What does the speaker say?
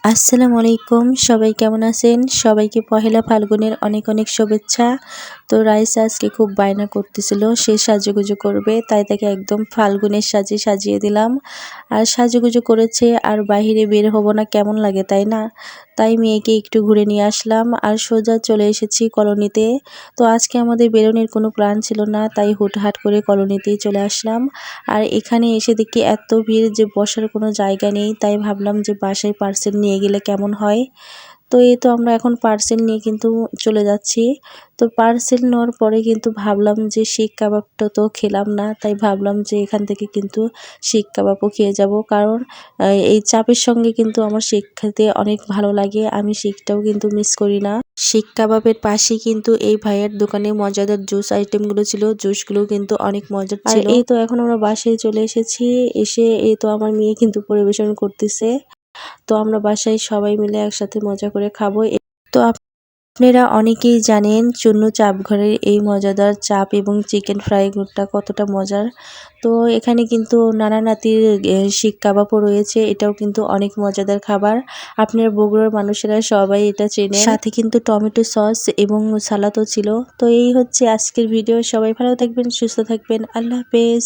আসসালামু আলাইকুম, সবাই কেমন আছেন? সবাইকে পহেলা ফাল্গুনের অনেক অনেক শুভেচ্ছা। তো রাইসা আজকে খুব বায়না করতেছিল, সে সাজুগুজু করবে, তাই তাকে একদম ফাল্গুনের সাজে সাজিয়ে দিলাম। আর সাজুগুজু করেছে, আর বাহিরে বের হব না কেমন লাগে তাই না? তাই মেয়েকে একটু ঘুরে নিয়ে আসলাম আর সোজা চলে এসেছি কলোনিতে। তো আজকে আমাদের বেরোনোর কোনো প্ল্যান ছিল না, তাই হুটহাট করে কলোনিতেই চলে আসলাম। আর এখানে এসে দেখি এত ভিড় যে বসার কোনো জায়গা নেই, তাই ভাবলাম যে বাসায় পার্সেল নিয়ে গেলে কেমন হয়। তো এই তো আমরা এখন পার্সেল নিয়ে কিন্তু চলে যাচ্ছি। তো পার্সেল নেওয়ার পরে কিন্তু ভাবলাম যে শিক কাবাবটা তো খেলাম না, তাই ভাবলাম যে এখান থেকে কিন্তু শিক কাবাবও খেয়ে যাব, কারণ এই চাপের সঙ্গে কিন্তু আমার শিক খেতে অনেক ভালো লাগে, আমি শিকটাও কিন্তু মিস করি না। শিক কাবাবের পাশে কিন্তু এই ভাইয়ের দোকানে মজাদার জুস আইটেমগুলো ছিল, জুসগুলো কিন্তু অনেক মজার ছিল। আর এই তো এখন আমরা বাসায় চলে এসেছি, এসে এই তো আমার মেয়ে কিন্তু পরিবেশন করতেছে। তো আমরা বাসায় সবাই মিলে একসাথে মজা করে খাবো। তো আপনারা অনেকেই জানেন চুন্নু চাপ ঘরের এই মজাদার চাপ এবং চিকেন ফ্রাইটা কতটা মজার। তো এখানে কিন্তু নানা নাতির শিক কাবাবও রয়েছে, এটাও কিন্তু অনেক মজাদার খাবার। আপনার বগুড়ার মানুষেরা সবাই এটা চেনেন। সাথে কিন্তু টমেটো সস এবং সালাদও ছিল। তো এই হচ্ছে আজকের ভিডিও, সবাই ভালো থাকবেন, সুস্থ থাকবেন, আল্লাহ হাফেজ।